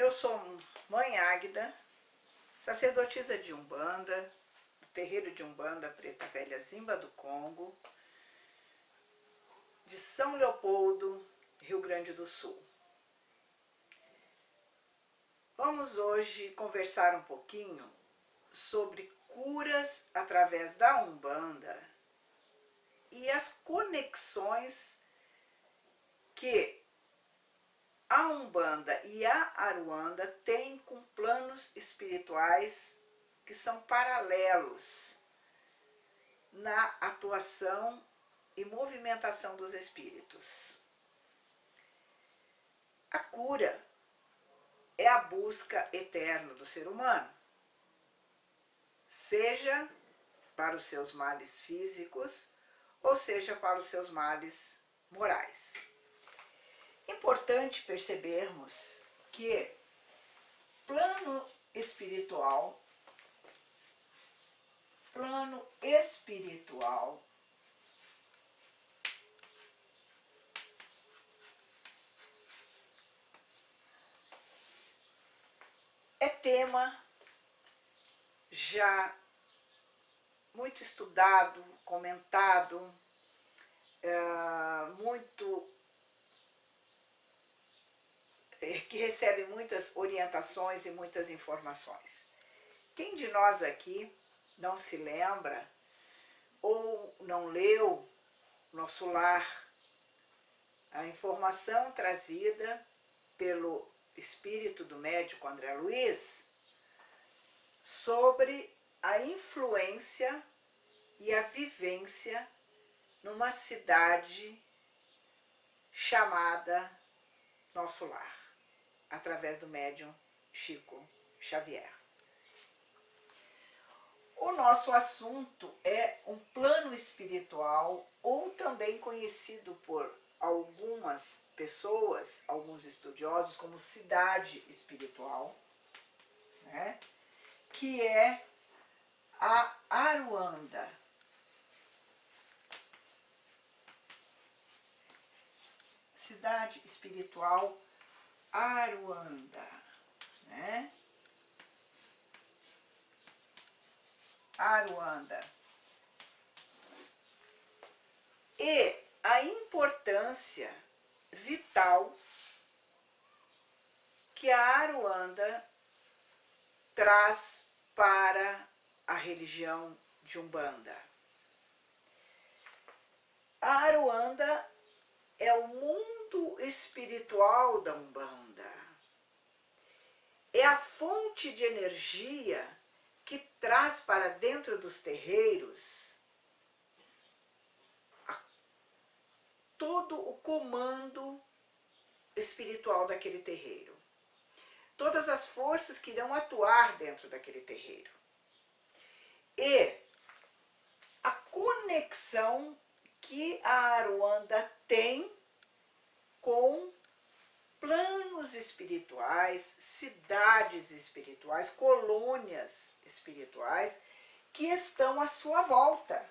Eu sou Mãe Águida, sacerdotisa de Umbanda, do terreiro de Umbanda Preta Velha Zimba do Congo, de São Leopoldo, Rio Grande do Sul. Vamos hoje conversar um pouquinho sobre curas através da Umbanda e as conexões que a Umbanda e a Aruanda têm com planos espirituais que são paralelos na atuação e movimentação dos espíritos. A cura é a busca eterna do ser humano, seja para os seus males físicos ou seja para os seus males morais. Importante percebermos que plano espiritual é tema já muito estudado, comentado, que recebe muitas orientações e muitas informações. Quem de nós aqui não se lembra ou não leu Nosso Lar, a informação trazida pelo espírito do médico André Luiz sobre a influência e a vivência numa cidade chamada Nosso Lar, através do médium Chico Xavier. O nosso assunto é um plano espiritual, ou também conhecido por algumas pessoas, alguns estudiosos, como cidade espiritual, né? Que é a Aruanda. Cidade espiritual Aruanda, né? Aruanda. E a importância vital que a Aruanda traz para a religião de Umbanda. A Aruanda é o mundo espiritual da Umbanda. É a fonte de energia que traz para dentro dos terreiros todo o comando espiritual daquele terreiro. Todas as forças que irão atuar dentro daquele terreiro. E a conexão que a Aruanda tem com planos espirituais, cidades espirituais, colônias espirituais que estão à sua volta,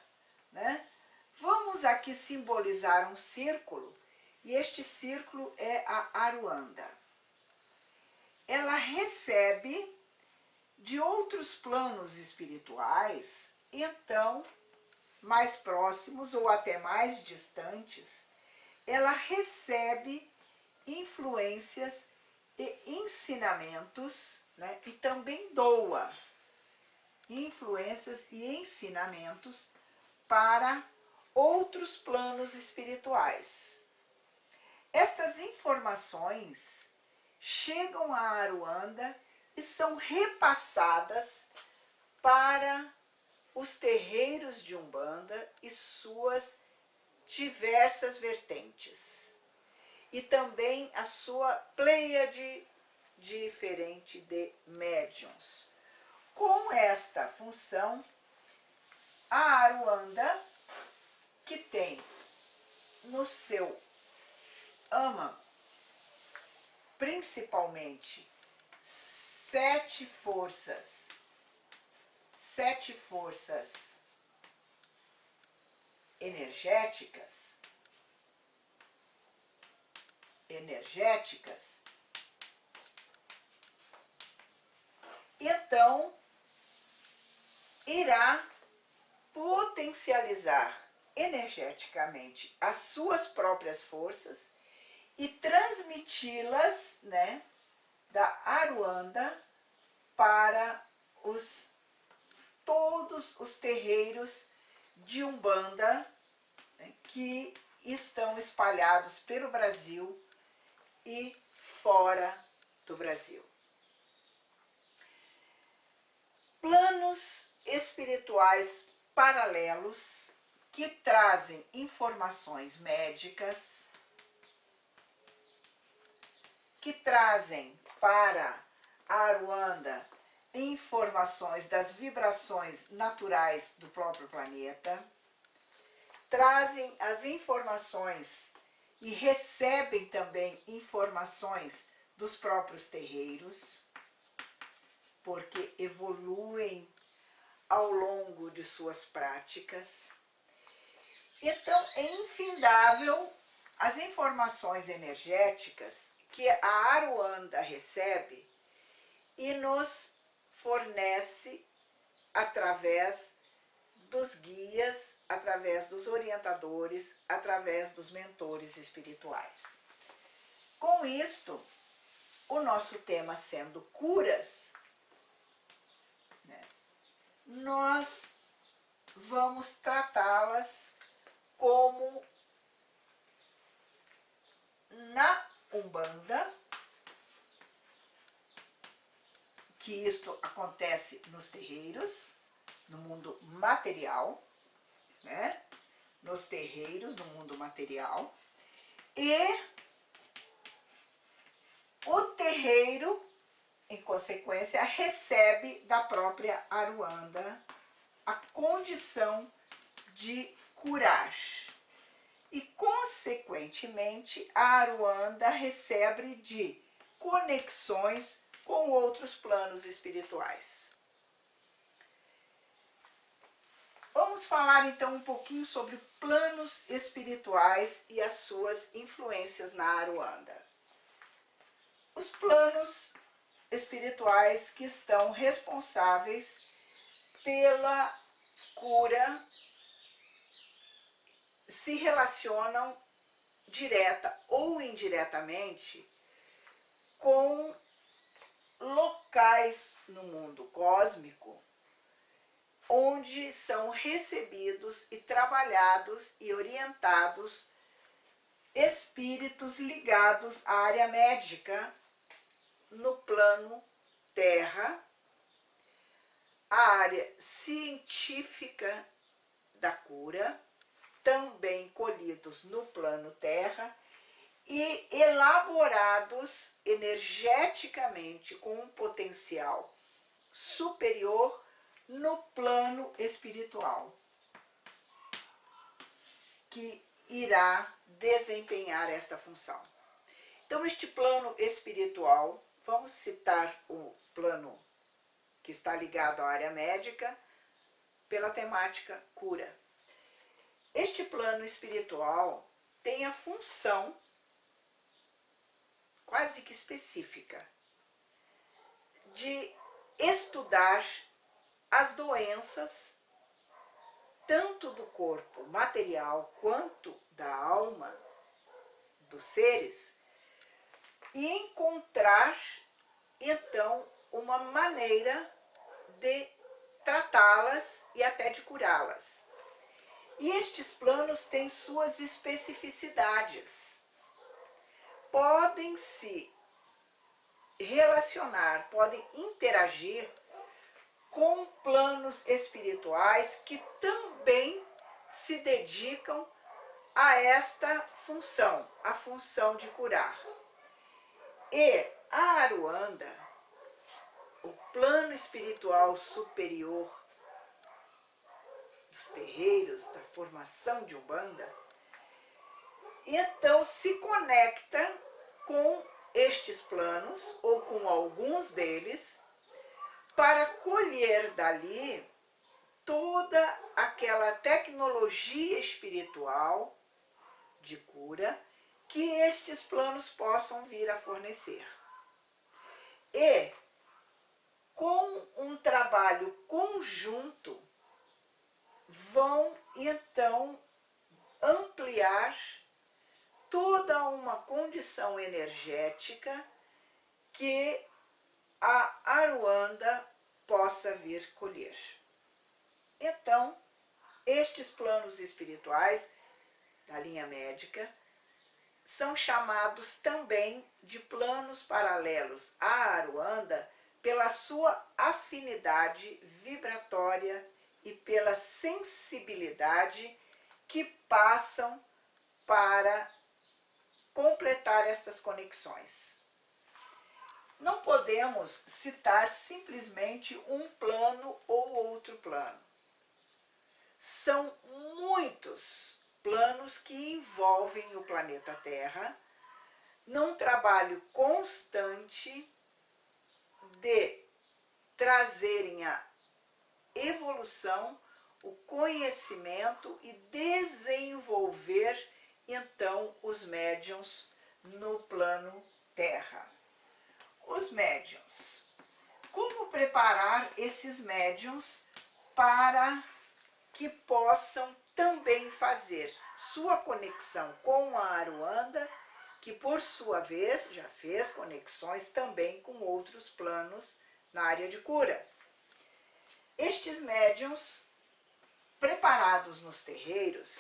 né? Vamos aqui simbolizar um círculo, e este círculo é a Aruanda. Ela recebe de outros planos espirituais, então, mais próximos ou até mais distantes, ela recebe influências e ensinamentos, né? E também doa influências e ensinamentos para outros planos espirituais. Estas informações chegam a Aruanda e são repassadas para os terreiros de Umbanda e suas diversas vertentes. E também a sua pleiade diferente de médiuns. Com esta função, a Aruanda, que tem no seu âmago principalmente sete forças energéticas, então irá potencializar energeticamente as suas próprias forças e transmiti-las, né, da Aruanda para todos os terreiros de Umbanda, né, que estão espalhados pelo Brasil e fora do Brasil. Planos espirituais paralelos que trazem informações médicas, que trazem para a Aruanda informações das vibrações naturais do próprio planeta, trazem as informações e recebem também informações dos próprios terreiros, porque evoluem ao longo de suas práticas. Então, é infindável as informações energéticas que a Aruanda recebe e nos fornece através dos guias, através dos orientadores, através dos mentores espirituais. Com isto, o nosso tema sendo curas, né, nós vamos tratá-las como na Umbanda, que isto acontece nos terreiros, no mundo material, né? Nos terreiros, no mundo material, e o terreiro, em consequência, recebe da própria Aruanda a condição de curar. E, consequentemente, a Aruanda recebe de conexões com outros planos espirituais. Vamos falar então um pouquinho sobre planos espirituais e as suas influências na Aruanda. Os planos espirituais que estão responsáveis pela cura se relacionam direta ou indiretamente com locais no mundo cósmico onde são recebidos e trabalhados e orientados espíritos ligados à área médica no plano Terra, a área científica da cura, também colhidos no plano Terra e elaborados energeticamente com um potencial superior no plano espiritual, que irá desempenhar esta função. Então, este plano espiritual, vamos citar o plano que está ligado à área médica, pela temática cura. Este plano espiritual tem a função quase que específica de estudar as doenças tanto do corpo material quanto da alma dos seres e encontrar então uma maneira de tratá-las e até de curá-las. E estes planos têm suas especificidades. Podem se relacionar, podem interagir com planos espirituais que também se dedicam a esta função, a função de curar. E a Aruanda, o plano espiritual superior dos terreiros, da formação de Umbanda, então se conecta com estes planos, ou com alguns deles, para colher dali toda aquela tecnologia espiritual de cura que estes planos possam vir a fornecer. E, com um trabalho conjunto, vão então ampliar toda uma condição energética que a Aruanda possa vir colher. Então, estes planos espirituais da linha médica são chamados também de planos paralelos à Aruanda pela sua afinidade vibratória e pela sensibilidade que passam para completar estas conexões. Não podemos citar simplesmente um plano ou outro plano. São muitos planos que envolvem o planeta Terra num trabalho constante de trazerem a evolução, o conhecimento e desenvolver então os médiuns no plano Terra. Os médiuns. Como preparar esses médiuns para que possam também fazer sua conexão com a Aruanda, que por sua vez já fez conexões também com outros planos na área de cura. Estes médiuns, preparados nos terreiros,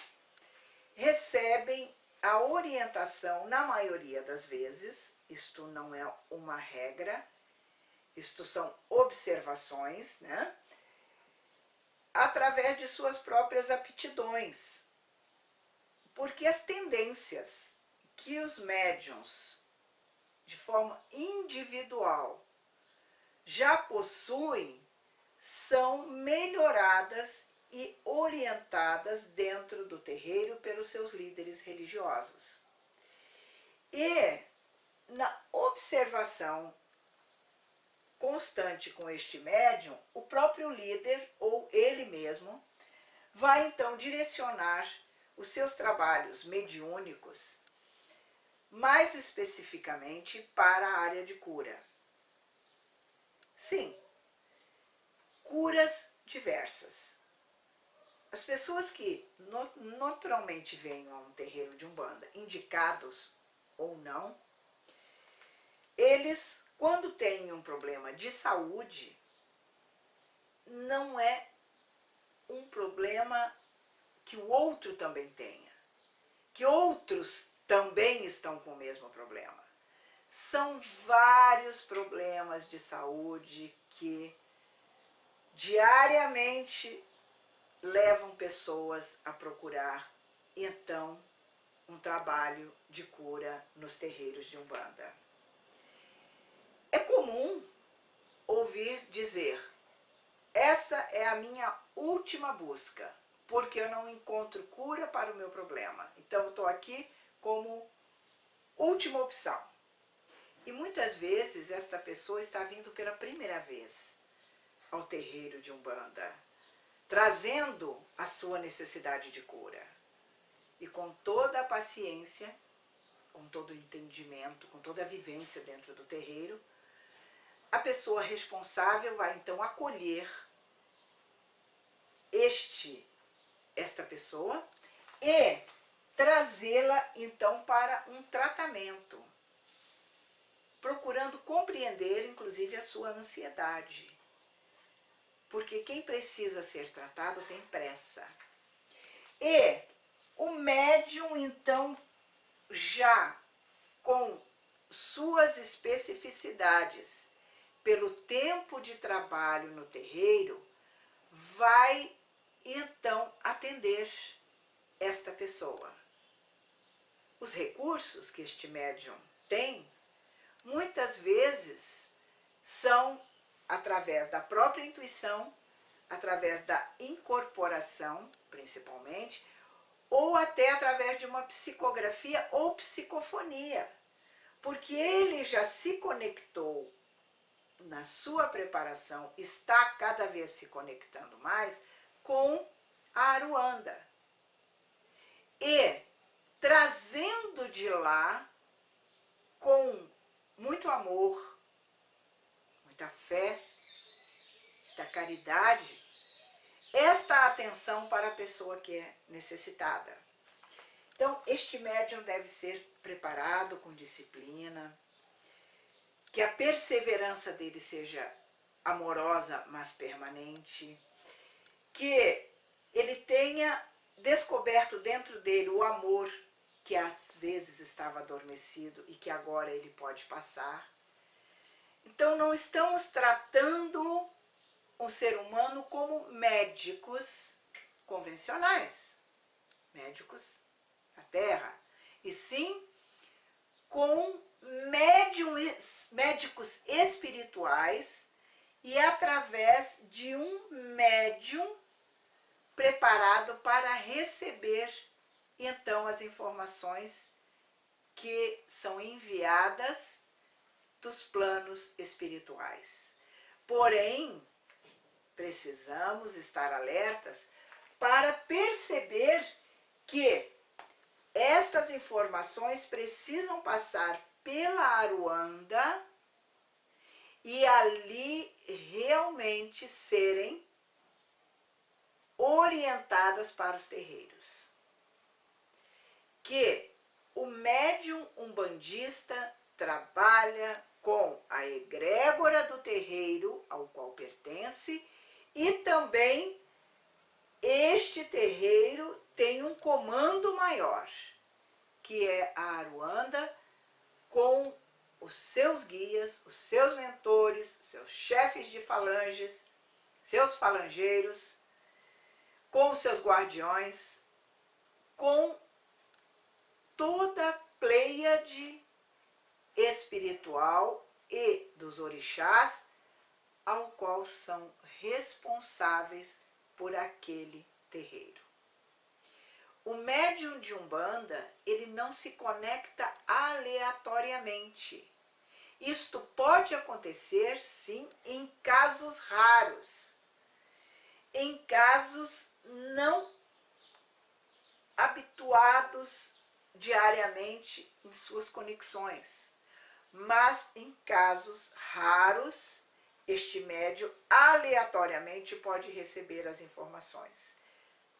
recebem a orientação, na maioria das vezes, isto não é uma regra, isto são observações, né? Através de suas próprias aptidões. Porque as tendências que os médiuns, de forma individual, já possuem, são melhoradas e orientadas dentro do terreiro pelos seus líderes religiosos. E na observação constante com este médium, o próprio líder ou ele mesmo vai então direcionar os seus trabalhos mediúnicos mais especificamente para a área de cura. Sim, curas diversas. As pessoas que naturalmente vêm a um terreiro de Umbanda, indicados ou não, eles, quando têm um problema de saúde, não é um problema que o outro também tenha, que outros também estão com o mesmo problema. São vários problemas de saúde que diariamente levam pessoas a procurar, então, um trabalho de cura nos terreiros de Umbanda. É comum ouvir dizer: essa é a minha última busca, porque eu não encontro cura para o meu problema. Então eu estou aqui como última opção. E muitas vezes esta pessoa está vindo pela primeira vez ao terreiro de Umbanda, trazendo a sua necessidade de cura. E com toda a paciência, com todo o entendimento, com toda a vivência dentro do terreiro, a pessoa responsável vai então acolher esta pessoa e trazê-la então para um tratamento, procurando compreender inclusive a sua ansiedade. Porque quem precisa ser tratado tem pressa. E o médium então, já com suas especificidades, pelo tempo de trabalho no terreiro, vai então atender esta pessoa. Os recursos que este médium tem, muitas vezes, são através da própria intuição, através da incorporação, principalmente, ou até através de uma psicografia ou psicofonia, porque ele já se conectou na sua preparação, está cada vez se conectando mais com a Aruanda. E trazendo de lá, com muito amor, muita fé, muita caridade esta atenção para a pessoa que é necessitada. Então, este médium deve ser preparado com disciplina, que a perseverança dele seja amorosa, mas permanente, que ele tenha descoberto dentro dele o amor que às vezes estava adormecido e que agora ele pode passar. Então, não estamos tratando um ser humano como médicos convencionais, médicos da Terra, e sim com médicos espirituais e através de um médium preparado para receber então as informações que são enviadas dos planos espirituais. Porém, precisamos estar alertas para perceber que estas informações precisam passar pela Aruanda e ali realmente serem orientadas para os terreiros. Que o médium umbandista trabalha com a egrégora do terreiro ao qual pertence e também este terreiro tem um comando maior, que é a Aruanda, com os seus guias, os seus mentores, os seus chefes de falanges, seus falangeiros, com os seus guardiões, com toda a pleiade espiritual e dos orixás, ao qual são responsáveis por aquele terreiro. O médium de Umbanda, ele não se conecta aleatoriamente. Isto pode acontecer, sim, em casos raros, em casos não habituados diariamente em suas conexões, mas em casos raros, este médium aleatoriamente pode receber as informações.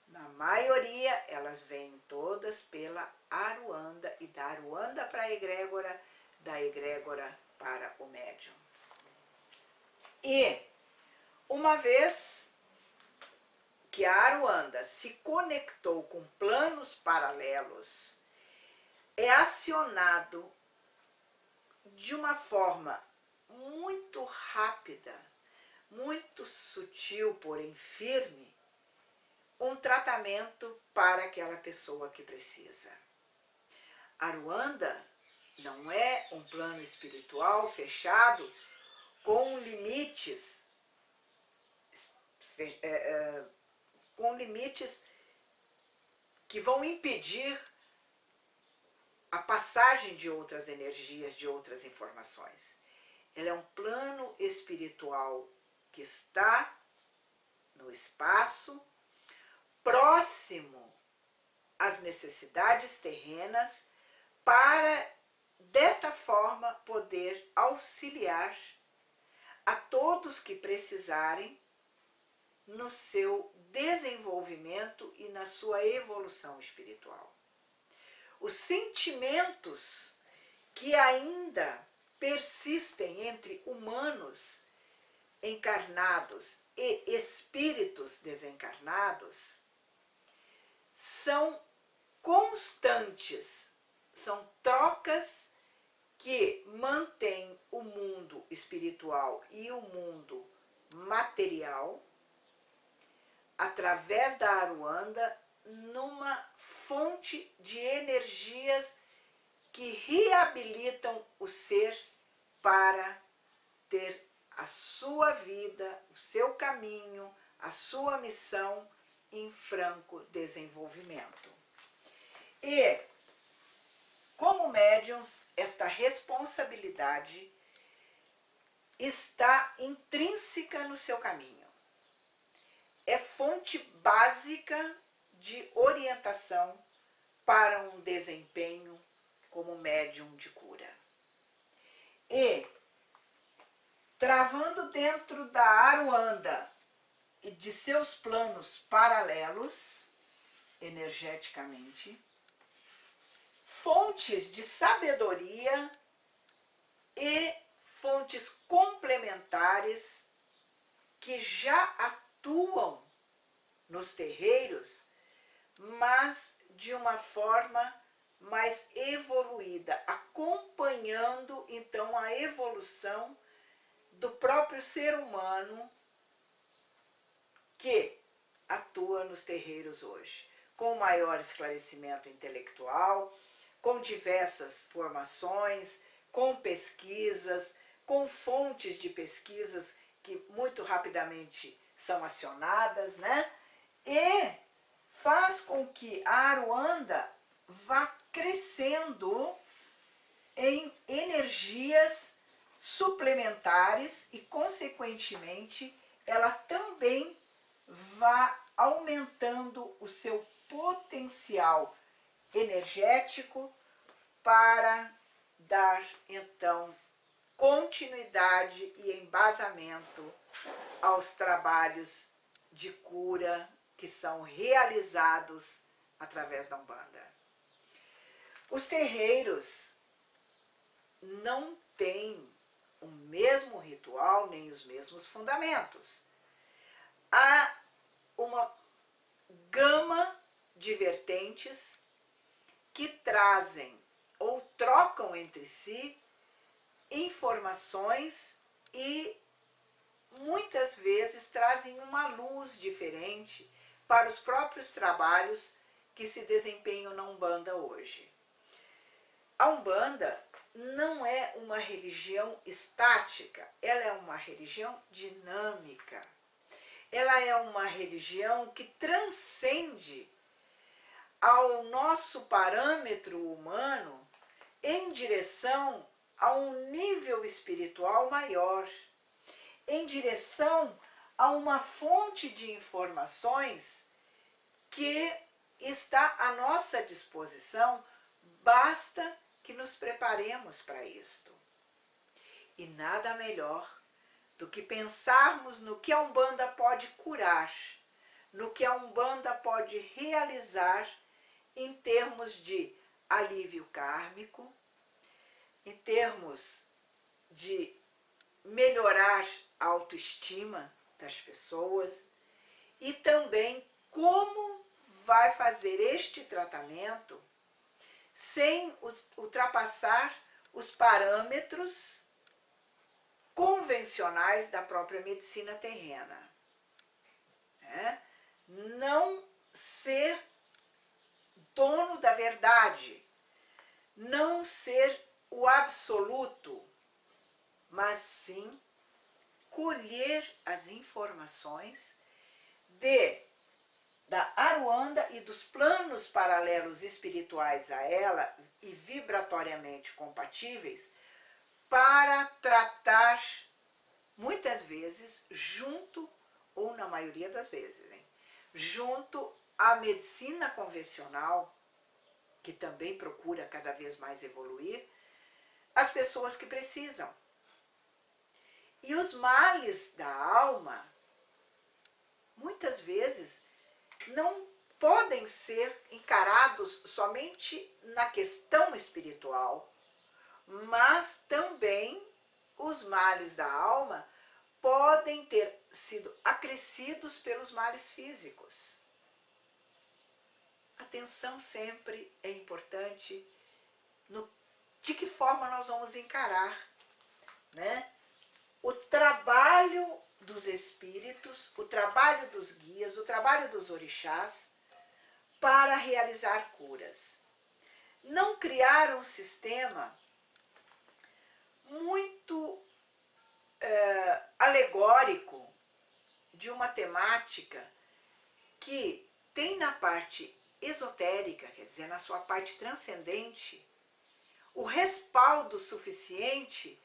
Na maioria, elas vêm todas pela Aruanda e da Aruanda para a egrégora, da egrégora para o médium. E uma vez que a Aruanda se conectou com planos paralelos, é acionado de uma forma muito rápida, muito sutil, porém firme, um tratamento para aquela pessoa que precisa. Aruanda não é um plano espiritual fechado com limites, que vão impedir a passagem de outras energias, de outras informações. Ele é um plano espiritual que está no espaço, próximo às necessidades terrenas, para, desta forma, poder auxiliar a todos que precisarem no seu desenvolvimento e na sua evolução espiritual. Os sentimentos que ainda persistem entre humanos encarnados e espíritos desencarnados são constantes, são trocas que mantêm o mundo espiritual e o mundo material, através da Aruanda, numa fonte de energias que reabilitam o ser para ter a sua vida, o seu caminho, a sua missão em franco desenvolvimento. E, como médiuns, esta responsabilidade está intrínseca no seu caminho. É fonte básica de orientação para um desempenho como médium de cura. E travando dentro da Aruanda e de seus planos paralelos, energeticamente, fontes de sabedoria e fontes complementares que já atuam nos terreiros, mas de uma forma mais evoluída, acompanhando então a evolução do próprio ser humano que atua nos terreiros hoje, com maior esclarecimento intelectual, com diversas formações, com pesquisas, com fontes de pesquisas que muito rapidamente são acionadas, né? E faz com que a Aruanda vá crescendo em energias suplementares e, consequentemente, ela também vá aumentando o seu potencial energético para dar, então, continuidade e embasamento aos trabalhos de cura que são realizados através da Umbanda. Os terreiros não têm o mesmo ritual nem os mesmos fundamentos. Há uma gama de vertentes que trazem ou trocam entre si informações e muitas vezes trazem uma luz diferente para os próprios trabalhos que se desempenham na Umbanda hoje. A Umbanda não é uma religião estática, ela é uma religião dinâmica. Ela é uma religião que transcende ao nosso parâmetro humano em direção a um nível espiritual maior, em direção a uma fonte de informações que está à nossa disposição, basta que nos preparemos para isto. E nada melhor do que pensarmos no que a Umbanda pode curar, no que a Umbanda pode realizar em termos de alívio kármico, em termos de melhorar a autoestima das pessoas e também como vai fazer este tratamento sem ultrapassar os parâmetros convencionais da própria medicina terrena. Não ser dono da verdade, não ser o absoluto, mas sim colher as informações da Aruanda e dos planos paralelos espirituais a ela e vibratoriamente compatíveis para tratar, muitas vezes, junto, ou na maioria das vezes, junto à medicina convencional, que também procura cada vez mais evoluir, as pessoas que precisam. E os males da alma, muitas vezes, não podem ser encarados somente na questão espiritual, mas também os males da alma podem ter sido acrescidos pelos males físicos. Atenção sempre é importante de que forma nós vamos encarar, né? O trabalho dos espíritos, o trabalho dos guias, o trabalho dos orixás para realizar curas. Não criar um sistema muito alegórico de uma temática que tem na parte esotérica, quer dizer, na sua parte transcendente, o respaldo suficiente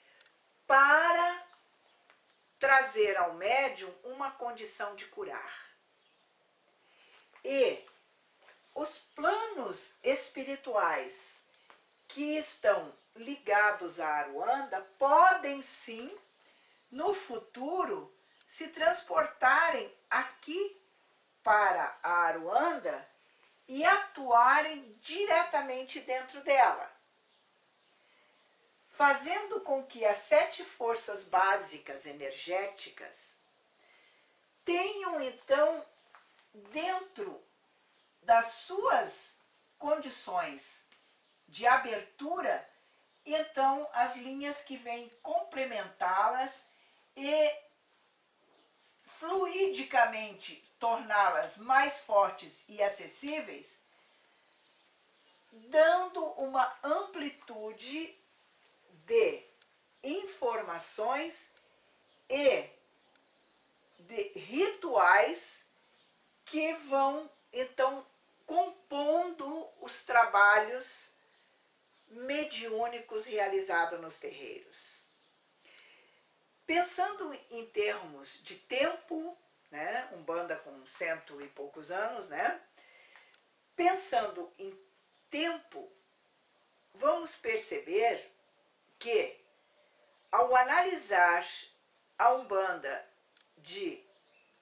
para trazer ao médium uma condição de curar. E os planos espirituais que estão ligados à Aruanda podem sim no futuro se transportarem aqui para a Aruanda e atuarem diretamente dentro dela, fazendo com que as 7 forças básicas energéticas tenham então dentro das suas condições de abertura, então as linhas que vêm complementá-las e fluidicamente torná-las mais fortes e acessíveis, dando uma amplitude de informações e de rituais que vão então compondo os trabalhos mediúnicos realizados nos terreiros. Pensando em termos de tempo, né, Umbanda com 100 e poucos anos, né, pensando em tempo, vamos perceber que, ao analisar a Umbanda de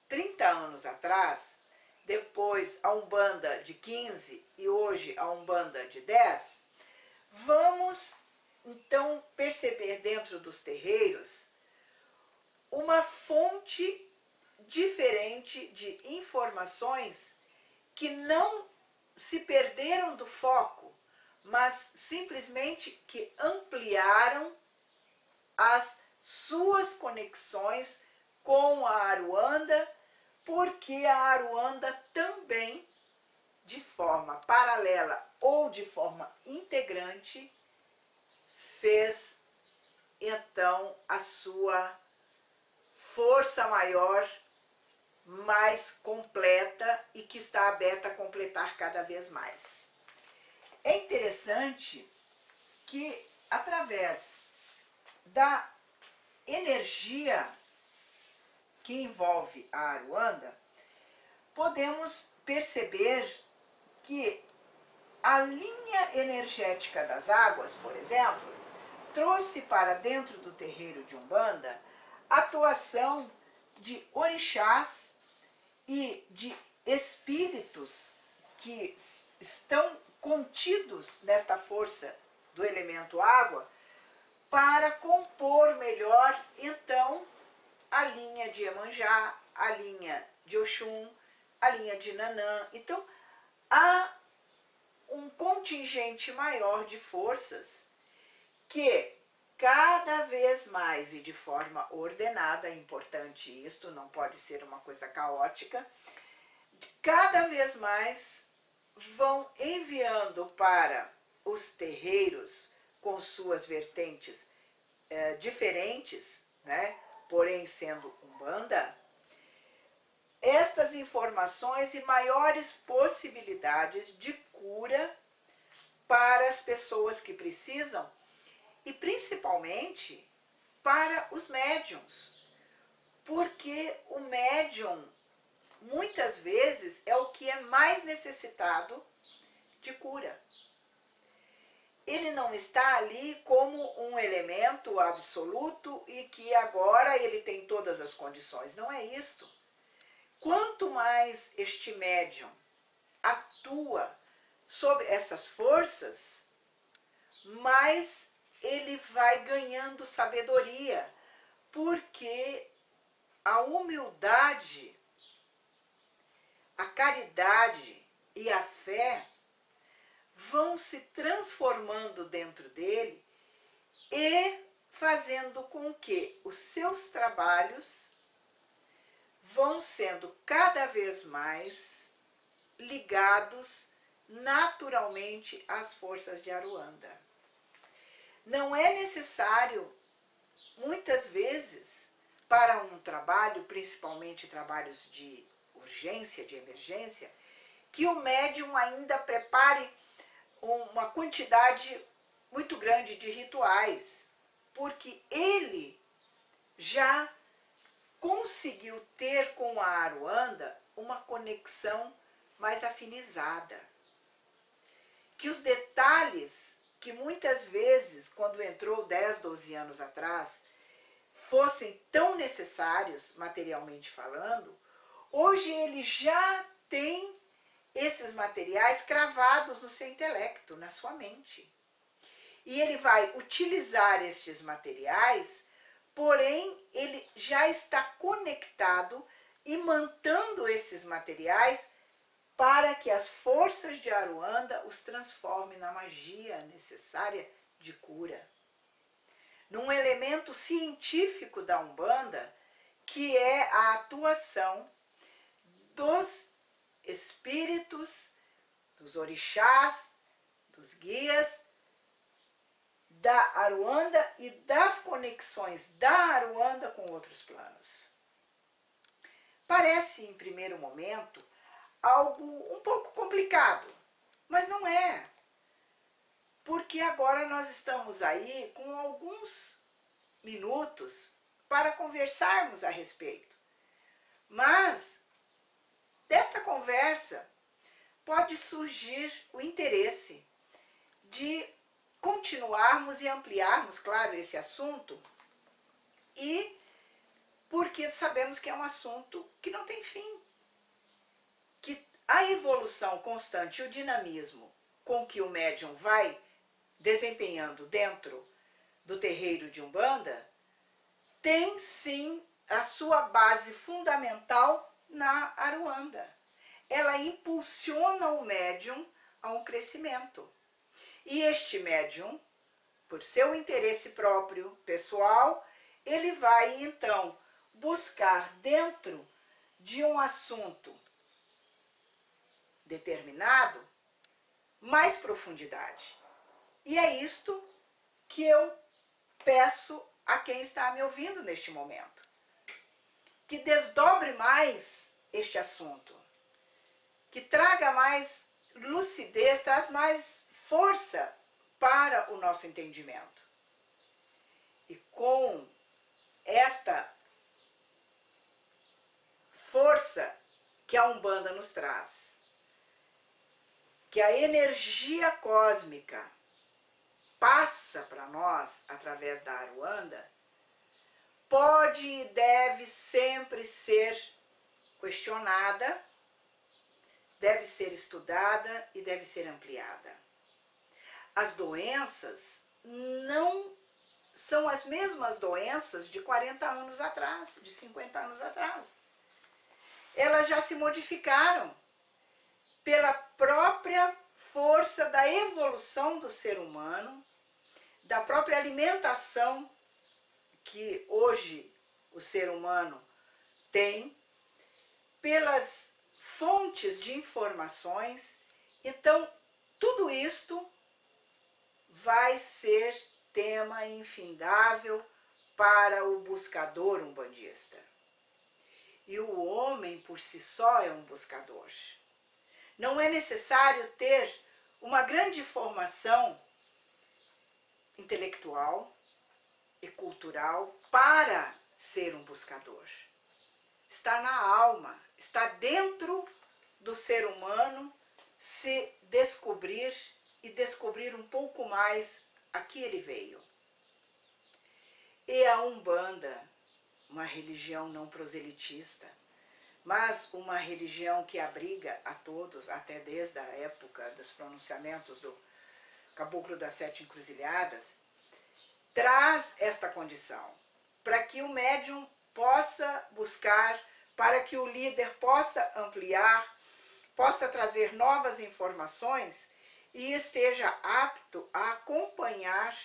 30 anos atrás, depois a Umbanda de 15 e hoje a Umbanda de 10, vamos então perceber dentro dos terreiros uma fonte diferente de informações que não se perderam do foco, mas simplesmente que ampliaram as suas conexões com a Aruanda, porque a Aruanda também, de forma paralela ou de forma integrante, fez então a sua força maior, mais completa e que está aberta a completar cada vez mais. É interessante que, através da energia que envolve a Aruanda, podemos perceber que a linha energética das águas, por exemplo, trouxe para dentro do terreiro de Umbanda a atuação de orixás e de espíritos que estão contidos nesta força do elemento água para compor melhor, então, a linha de Iemanjá, a linha de Oxum, a linha de Nanã. Então, há um contingente maior de forças que cada vez mais e de forma ordenada, é importante isto, não pode ser uma coisa caótica, cada vez mais vão enviando para os terreiros com suas vertentes diferentes, né, porém sendo Umbanda, estas informações e maiores possibilidades de cura para as pessoas que precisam e principalmente para os médiums, porque o médium muitas vezes é o que é mais necessitado de cura. Ele não está ali como um elemento absoluto e que agora ele tem todas as condições. Não é isto. Quanto mais este médium atua sob essas forças, mais ele vai ganhando sabedoria, porque a humildade, a caridade e a fé vão se transformando dentro dele e fazendo com que os seus trabalhos vão sendo cada vez mais ligados naturalmente às forças de Aruanda. Não é necessário, muitas vezes, para um trabalho, principalmente trabalhos de urgência, de emergência, que o médium ainda prepare uma quantidade muito grande de rituais, porque ele já conseguiu ter com a Aruanda uma conexão mais afinizada. Que os detalhes que muitas vezes, quando entrou 10, 12 anos atrás, fossem tão necessários, materialmente falando, hoje ele já tem esses materiais cravados no seu intelecto, na sua mente. E ele vai utilizar estes materiais, porém ele já está conectado, imantando esses materiais para que as forças de Aruanda os transformem na magia necessária de cura. Num elemento científico da Umbanda, que é a atuação dos espíritos, dos orixás, dos guias, da Aruanda e das conexões da Aruanda com outros planos. Parece, em primeiro momento, algo um pouco complicado, mas não é. Porque agora nós estamos aí com alguns minutos para conversarmos a respeito. Mas, desta conversa, pode surgir o interesse de continuarmos e ampliarmos, claro, esse assunto, e porque sabemos que é um assunto que não tem fim. Que a evolução constante e o dinamismo com que o médium vai desempenhando dentro do terreiro de Umbanda tem sim a sua base fundamental na Aruanda. Ela impulsiona o médium a um crescimento. E este médium, por seu interesse próprio, pessoal, ele vai então buscar dentro de um assunto determinado mais profundidade. E é isto que eu peço a quem está me ouvindo neste momento. Que desdobre mais este assunto. Que traga mais lucidez, traz mais força para o nosso entendimento. E com esta força que a Umbanda nos traz, que a energia cósmica passa para nós através da Aruanda, pode e deve sempre ser questionada, deve ser estudada e deve ser ampliada. As doenças não são as mesmas doenças de 40 anos atrás, de 50 anos atrás. Elas já se modificaram pela própria força da evolução do ser humano, da própria alimentação que hoje o ser humano tem, pelas fontes de informações. Então, tudo isto vai ser tema infindável para o buscador umbandista. E o homem por si só é um buscador. Não é necessário ter uma grande formação intelectual e cultural para ser um buscador. Está na alma, está dentro do ser humano se descobrir e descobrir um pouco mais a que ele veio. E a Umbanda, uma religião não proselitista, mas uma religião que abriga a todos, até desde a época dos pronunciamentos do Caboclo das Sete Encruzilhadas, traz esta condição, para que o médium possa buscar, para que o líder possa ampliar, possa trazer novas informações e esteja apto a acompanhar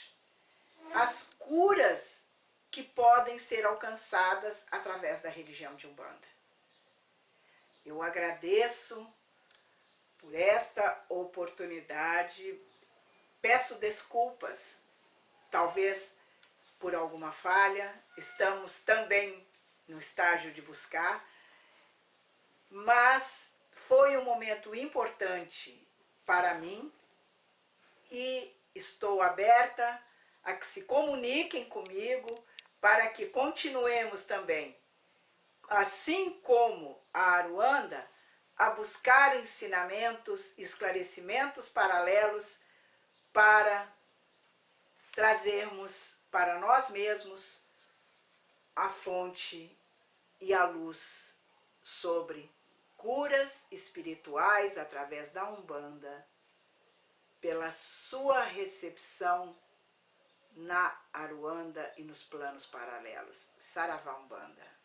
as curas que podem ser alcançadas através da religião de Umbanda. Eu agradeço por esta oportunidade, peço desculpas, talvez por alguma falha, estamos também no estágio de buscar, mas foi um momento importante para mim e estou aberta a que se comuniquem comigo para que continuemos também, assim como a Aruanda, a buscar ensinamentos, esclarecimentos paralelos para trazermos para nós mesmos a fonte e a luz sobre curas espirituais através da Umbanda, pela sua recepção na Aruanda e nos planos paralelos. Saravá Umbanda.